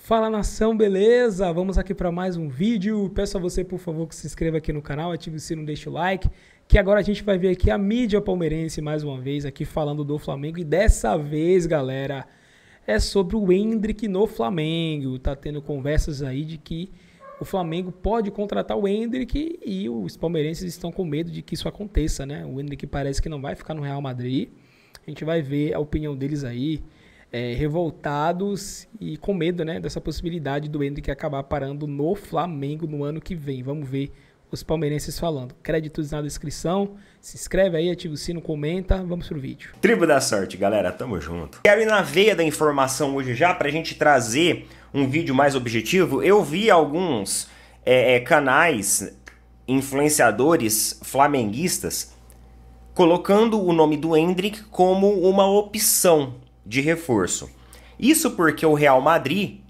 Fala nação, beleza? Vamos aqui para mais um vídeo. Peço a você, por favor, que se inscreva aqui no canal, ative o sino, deixe o like, que agora a gente vai ver aqui a mídia palmeirense mais uma vez aqui falando do Flamengo e dessa vez, galera, é sobre o Endrick no Flamengo. Tá tendo conversas aí de que o Flamengo pode contratar o Endrick e os palmeirenses estão com medo de que isso aconteça, né? O Endrick parece que não vai ficar no Real Madrid. A gente vai ver a opinião deles aí. Revoltados e com medo, né, dessa possibilidade do Endrick acabar parando no Flamengo no ano que vem. Vamos ver os palmeirenses falando. Créditos na descrição. Se inscreve aí, ativa o sino, comenta. Vamos pro vídeo. Tribo da sorte, galera. Tamo junto. Quero ir na veia da informação hoje já pra gente trazer um vídeo mais objetivo. Eu vi alguns canais, influenciadores flamenguistas colocando o nome do Endrick como uma opção de reforço. Isso porque o Real Madrid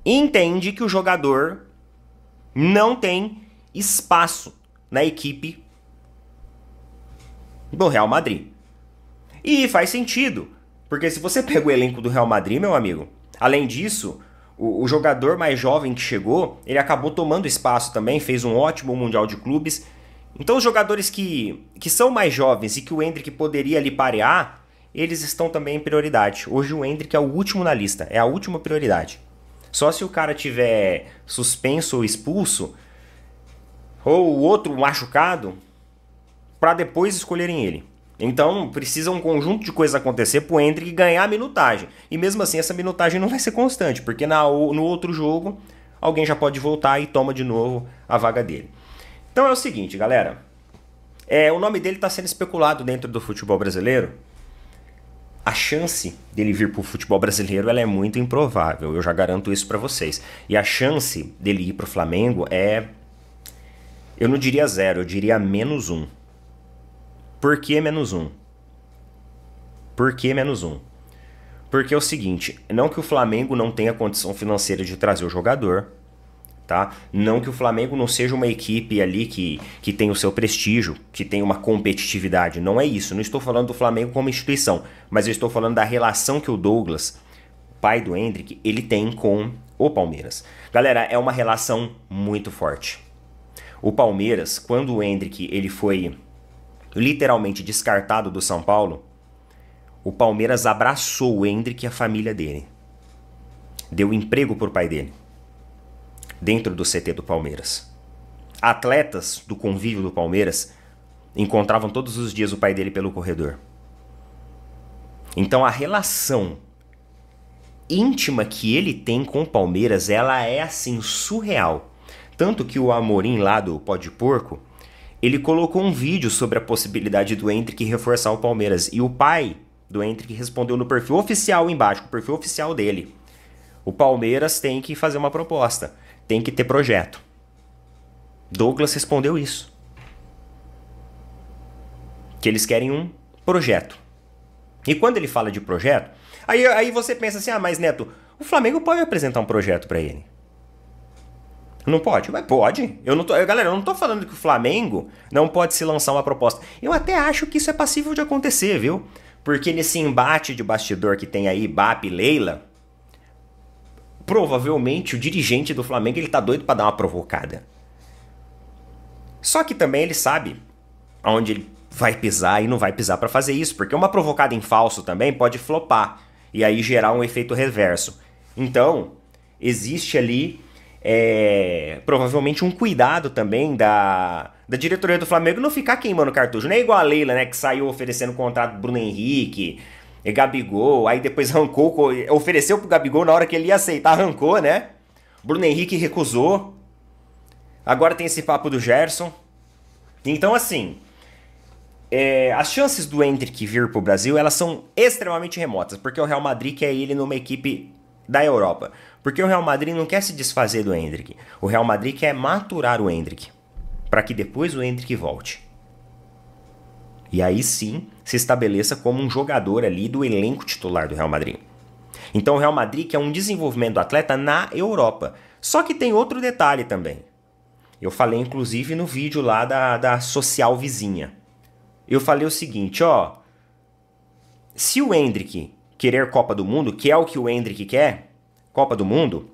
entende que o jogador não tem espaço na equipe do Real Madrid. E faz sentido, porque se você pega o elenco do Real Madrid, meu amigo, além disso, o jogador mais jovem que chegou, ele acabou tomando espaço também, fez um ótimo Mundial de Clubes. Então os jogadores que são mais jovens e que o Endrick poderia ali parear, eles estão também em prioridade. Hoje o Endrick é o último na lista, é a última prioridade. Só se o cara tiver suspenso ou expulso, ou o outro machucado, para depois escolherem ele. Então precisa um conjunto de coisas acontecer para o Endrick ganhar a minutagem. E mesmo assim essa minutagem não vai ser constante, porque no outro jogo alguém já pode voltar e toma de novo a vaga dele. Então é o seguinte, galera. O nome dele está sendo especulado dentro do futebol brasileiro. A chance dele vir para o futebol brasileiro ela é muito improvável, eu já garanto isso para vocês. E a chance dele ir para o Flamengo eu não diria zero, eu diria -1. Por que -1? Por que -1? Porque é o seguinte, não que o Flamengo não tenha condição financeira de trazer o jogador, tá? Não que o Flamengo não seja uma equipe ali que tem o seu prestígio, que tem uma competitividade. Não é isso. Não estou falando do Flamengo como instituição, mas eu estou falando da relação que o Douglas, pai do Endrick, ele tem com o Palmeiras. Galera, é uma relação muito forte. O Palmeiras, quando o Endrick ele foi literalmente descartado do São Paulo, o Palmeiras abraçou o Endrick e a família dele. Deu emprego pro pai dele dentro do CT do Palmeiras. Atletas do convívio do Palmeiras encontravam todos os dias o pai dele pelo corredor. Então a relação íntima que ele tem com o Palmeiras, ela é assim surreal. Tanto que o Amorim lá do Pó de Porco, ele colocou um vídeo sobre a possibilidade do Endrick reforçar o Palmeiras. E o pai do Endrick respondeu no perfil oficial embaixo, o perfil oficial dele. O Palmeiras tem que fazer uma proposta. Tem que ter projeto. Douglas respondeu isso. Que eles querem um projeto. E quando ele fala de projeto, aí você pensa assim, mas Neto, o Flamengo pode apresentar um projeto para ele. Não pode? Mas pode. Galera, eu não tô falando que o Flamengo não pode se lançar uma proposta. Eu até acho que isso é passível de acontecer, viu? Porque nesse embate de bastidor que tem aí, Bap e Leila, provavelmente o dirigente do Flamengo ele tá doido para dar uma provocada. Só que também ele sabe aonde ele vai pisar e não vai pisar para fazer isso, porque uma provocada em falso também pode flopar e aí gerar um efeito reverso. Então, existe ali provavelmente um cuidado também da diretoria do Flamengo não ficar queimando cartucho. Não é igual a Leila, né, que saiu oferecendo contrato pro Bruno Henrique, e Gabigol, aí depois arrancou, ofereceu pro Gabigol na hora que ele ia aceitar, arrancou, né? Bruno Henrique recusou. Agora tem esse papo do Gerson. Então, assim, as chances do Endrick vir pro Brasil, elas são extremamente remotas, porque o Real Madrid quer ele numa equipe da Europa. Porque o Real Madrid não quer se desfazer do Endrick. O Real Madrid quer maturar o Endrick, para que depois o Endrick volte. E aí sim se estabeleça como um jogador ali do elenco titular do Real Madrid. Então o Real Madrid quer um desenvolvimento do atleta na Europa. Só que tem outro detalhe também. Eu falei inclusive no vídeo lá da social vizinha. Eu falei o seguinte, se o Endrick querer Copa do Mundo, que é o que o Endrick quer, Copa do Mundo,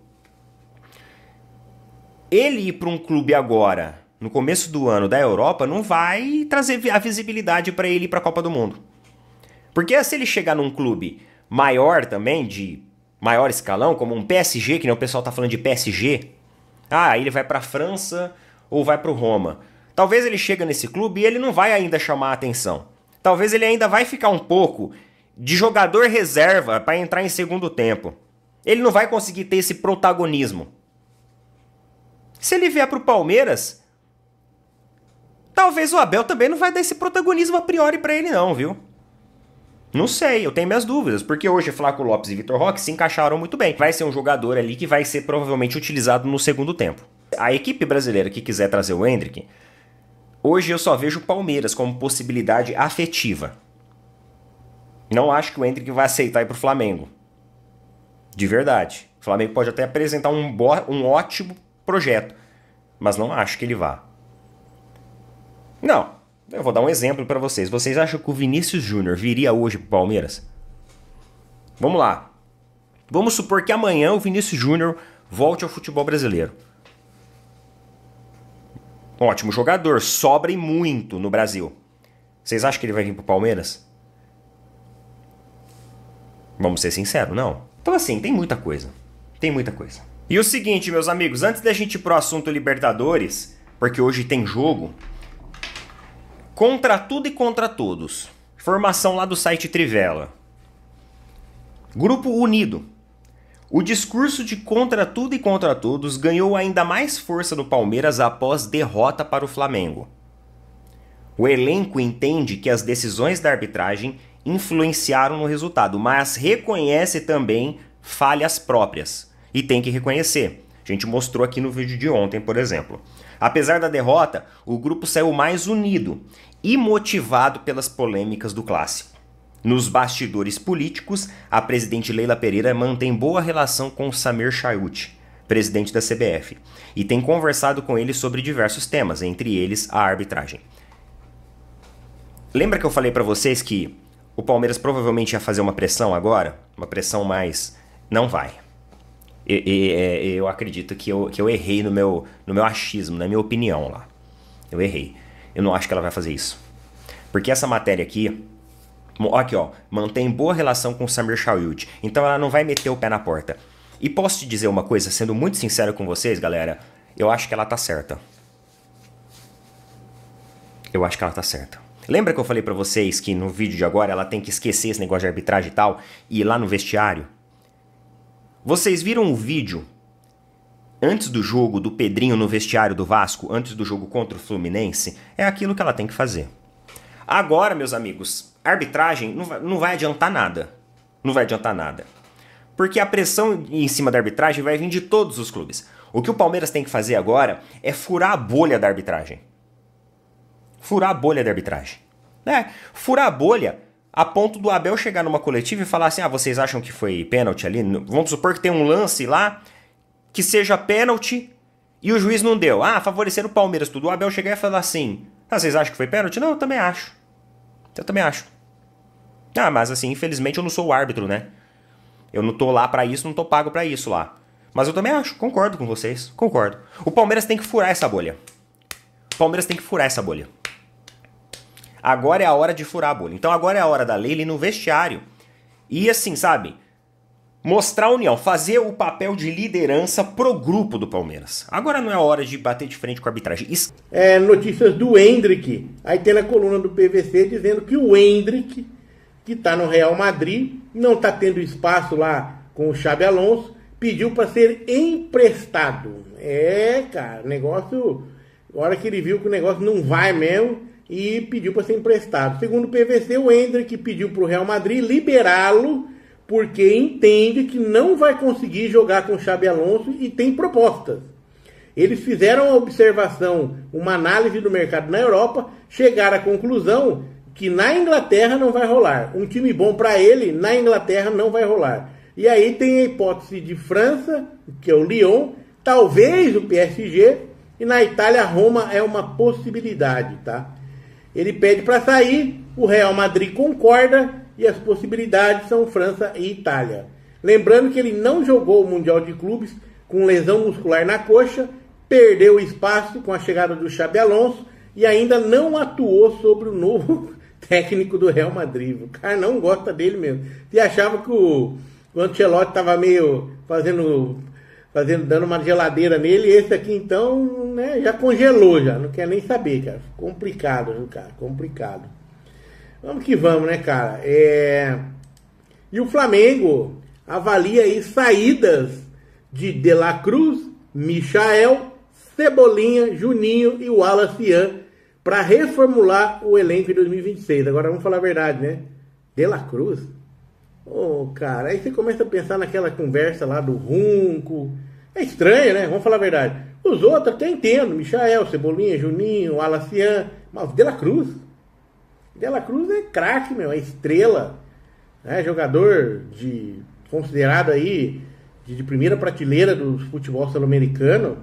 Ele ir para um clube agora, no começo do ano da Europa, não vai trazer a visibilidade para ele ir para a Copa do Mundo. Porque se ele chegar num clube maior também, de maior escalão, como um PSG, que nem o pessoal tá falando de PSG, ele vai para a França ou vai para o Roma. Talvez ele chegue nesse clube e ele não vai ainda chamar a atenção. Talvez ele ainda vai ficar um pouco de jogador reserva para entrar em segundo tempo. Ele não vai conseguir ter esse protagonismo. Se ele vier para o Palmeiras, talvez o Abel também não vai dar esse protagonismo a priori para ele não, viu? Não sei, eu tenho minhas dúvidas, porque hoje Flaco Lopes e Vitor Roque se encaixaram muito bem. Vai ser um jogador ali que vai ser provavelmente utilizado no segundo tempo. A equipe brasileira que quiser trazer o Endrick, hoje eu só vejo o Palmeiras como possibilidade afetiva. Não acho que o Endrick vai aceitar ir pro Flamengo. De verdade. O Flamengo pode até apresentar um ótimo projeto, mas não acho que ele vá. Não, eu vou dar um exemplo para vocês. Vocês acham que o Vinícius Júnior viria hoje pro Palmeiras? Vamos lá. Vamos supor que amanhã o Vinícius Júnior volte ao futebol brasileiro. Ótimo jogador, sobra e muito no Brasil. Vocês acham que ele vai vir pro Palmeiras? Vamos ser sinceros, não. Então assim, tem muita coisa. Tem muita coisa. E o seguinte, meus amigos, antes da gente ir pro assunto Libertadores, porque hoje tem jogo, contra tudo e contra todos. Informação lá do site Trivela. Grupo unido. O discurso de contra tudo e contra todos ganhou ainda mais força no Palmeiras após derrota para o Flamengo. O elenco entende que as decisões da arbitragem influenciaram no resultado, mas reconhece também falhas próprias. E tem que reconhecer. A gente mostrou aqui no vídeo de ontem, por exemplo. Apesar da derrota, o grupo saiu mais unido e motivado pelas polêmicas do clássico. Nos bastidores políticos, a presidente Leila Pereira mantém boa relação com Samir Chayut, presidente da CBF, e tem conversado com ele sobre diversos temas, entre eles a arbitragem. Lembra que eu falei pra vocês que o Palmeiras provavelmente ia fazer uma pressão agora? Uma pressão mais... Não vai. Eu acredito que eu errei no meu achismo, na minha opinião lá. Eu errei. Eu não acho que ela vai fazer isso. Porque essa matéria aqui... Aqui, ó. Mantém boa relação com o Samir Chayut. Então ela não vai meter o pé na porta. E posso te dizer uma coisa, sendo muito sincero com vocês, galera. Eu acho que ela tá certa. Eu acho que ela tá certa. Lembra que eu falei pra vocês que no vídeo de agora ela tem que esquecer esse negócio de arbitragem e tal? E ir lá no vestiário? Vocês viram o vídeo antes do jogo do Pedrinho no vestiário do Vasco, antes do jogo contra o Fluminense? É aquilo que ela tem que fazer. Agora, meus amigos, a arbitragem não vai adiantar nada. Não vai adiantar nada. Porque a pressão em cima da arbitragem vai vir de todos os clubes. O que o Palmeiras tem que fazer agora é furar a bolha da arbitragem. Furar a bolha da arbitragem. Furar a bolha a ponto do Abel chegar numa coletiva e falar assim, vocês acham que foi pênalti ali? Vamos supor que tem um lance lá que seja pênalti e o juiz não deu. Favoreceram o Palmeiras tudo. O Abel chegar e falar assim, vocês acham que foi pênalti? Não, eu também acho. Eu também acho. Mas assim, infelizmente eu não sou o árbitro, né? Eu não tô lá pra isso, não tô pago pra isso lá. Mas eu também acho, concordo com vocês, concordo. O Palmeiras tem que furar essa bolha. O Palmeiras tem que furar essa bolha. Agora é a hora de furar a bolha. Então agora é a hora da Leila ir no vestiário. E assim, sabe? Mostrar a união, fazer o papel de liderança pro grupo do Palmeiras. Agora não é a hora de bater de frente com a arbitragem. Notícias do Endrick. Aí tem na coluna do PVC dizendo que o Endrick, que tá no Real Madrid, não tá tendo espaço lá com o Xabi Alonso, pediu para ser emprestado. Cara, negócio... A hora que ele viu que o negócio não vai mesmo, e pediu para ser emprestado. Segundo o PVC, o Endrick pediu para o Real Madrid liberá-lo, porque entende que não vai conseguir jogar com o Xabi Alonso e tem propostas. Eles fizeram uma observação, uma análise do mercado na Europa, chegaram à conclusão que na Inglaterra não vai rolar. Um time bom para ele, na Inglaterra não vai rolar. E aí tem a hipótese de França, que é o Lyon, talvez o PSG, e na Itália, Roma é uma possibilidade, tá? Ele pede para sair, o Real Madrid concorda e as possibilidades são França e Itália. Lembrando que ele não jogou o Mundial de Clubes com lesão muscular na coxa perdeu espaço com a chegada do Xabi Alonso e ainda não atuou sobre o novo técnico do Real Madrid. O cara não gosta dele mesmo. E achava que o Ancelotti estava meio dando uma geladeira nele, e esse aqui então, né, já congelou, já não quer nem saber, cara. Complicado, viu, cara? Complicado. Vamos que vamos, né, cara? E o Flamengo avalia aí saídas de La Cruz, Michael, Cebolinha, Juninho e o Wallace para reformular o elenco em 2026. Agora vamos falar a verdade, né? De La Cruz? Cara, aí você começa a pensar naquela conversa lá do Runco. É estranho, né? Vamos falar a verdade. Os outros até entendo. Michael, Cebolinha, Juninho, Wallace, mas De La Cruz? De La Cruz é craque, meu. É estrela. É jogador considerado aí de primeira prateleira do futebol sul-americano.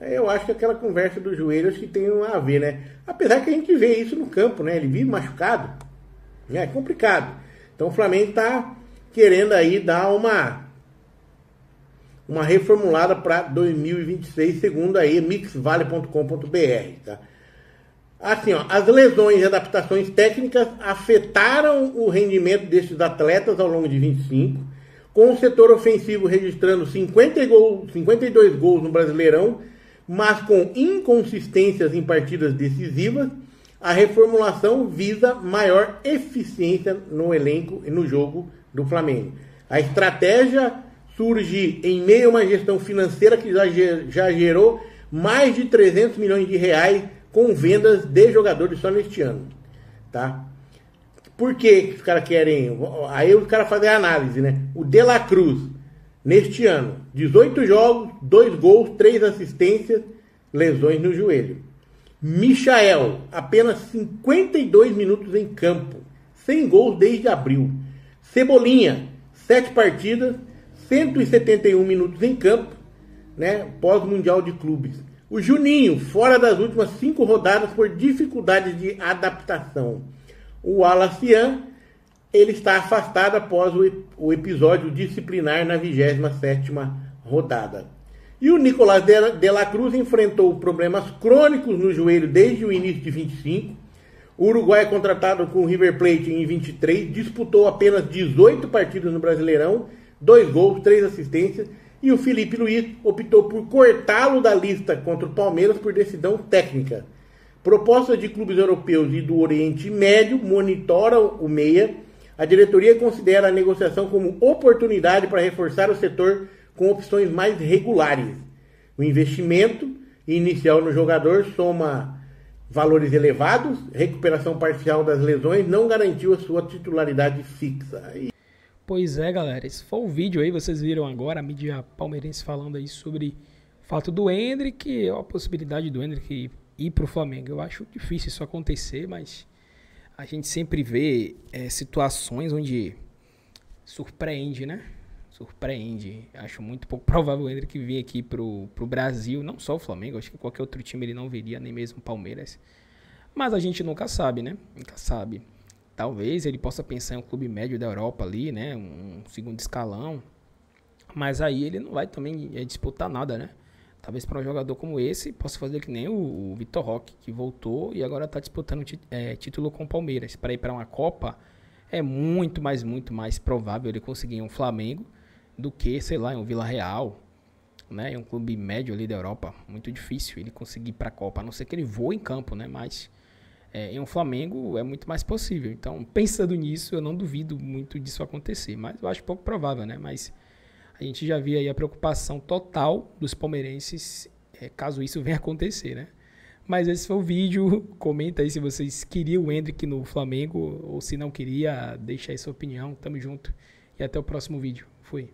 Eu acho que aquela conversa dos joelhos que tem a ver, né? Apesar que a gente vê isso no campo, né? Ele vive machucado. É complicado. Então o Flamengo está querendo aí dar uma reformulada para 2026, segundo aí mixvale.com.br, tá? Assim, ó, as lesões e adaptações técnicas afetaram o rendimento desses atletas ao longo de 25, com o setor ofensivo registrando 52 gols no Brasileirão, mas com inconsistências em partidas decisivas. A reformulação visa maior eficiência no elenco e no jogo do Flamengo. A estratégia surge em meio a uma gestão financeira que já gerou mais de 300 milhões de reais com vendas de jogadores só neste ano. Tá? Por que os caras querem... Aí os caras fazem a análise, né? O De La Cruz, neste ano, 18 jogos, 2 gols, 3 assistências, lesões no joelho. Michael, apenas 52 minutos em campo, 100 gols desde abril. Cebolinha, 7 partidas, 171 minutos em campo, né, pós-mundial de clubes. O Juninho, fora das últimas 5 rodadas por dificuldades de adaptação. O Wallace, ele está afastado após o episódio disciplinar na 27ª rodada. E o Nicolás de La Cruz enfrentou problemas crônicos no joelho desde o início de 25. O Uruguai, contratado com o River Plate em 23, disputou apenas 18 partidas no Brasileirão, 2 gols, 3 assistências. E o Felipe Luiz optou por cortá-lo da lista contra o Palmeiras por decisão técnica. Propostas de clubes europeus e do Oriente Médio monitoram o meia. A diretoria considera a negociação como oportunidade para reforçar o setor com opções mais regulares. O investimento inicial no jogador soma valores elevados, recuperação parcial das lesões não garantiu a sua titularidade fixa. Pois é, galera, esse foi o vídeo aí, vocês viram agora a mídia palmeirense falando aí sobre o fato do Endrick, a possibilidade do Endrick ir para o Flamengo. Eu acho difícil isso acontecer, mas a gente sempre vê situações onde surpreende, né? Surpreende. Acho muito pouco provável o Endrick vir aqui pro Brasil, não só o Flamengo, acho que qualquer outro time ele não viria, nem mesmo o Palmeiras. Mas a gente nunca sabe, né? Nunca sabe. Talvez ele possa pensar em um clube médio da Europa ali, né? Um segundo escalão. Mas aí ele não vai também disputar nada, né? Talvez para um jogador como esse, possa fazer que nem o Vitor Roque, que voltou e agora está disputando título com o Palmeiras. Para ir para uma Copa, é muito mais provável ele conseguir um Flamengo do que, sei lá, em um Vila Real, né? Em um clube médio ali da Europa. Muito difícil ele conseguir ir para a Copa, a não ser que ele voe em campo, né? Mas em um Flamengo é muito mais possível. Então, pensando nisso, eu não duvido muito disso acontecer. Mas eu acho pouco provável, né? Mas a gente já via aí a preocupação total dos palmeirenses, caso isso venha acontecer, né? Mas esse foi o vídeo. Comenta aí se vocês queriam o Endrick no Flamengo ou se não queria, deixa aí sua opinião. Tamo junto e até o próximo vídeo. Fui.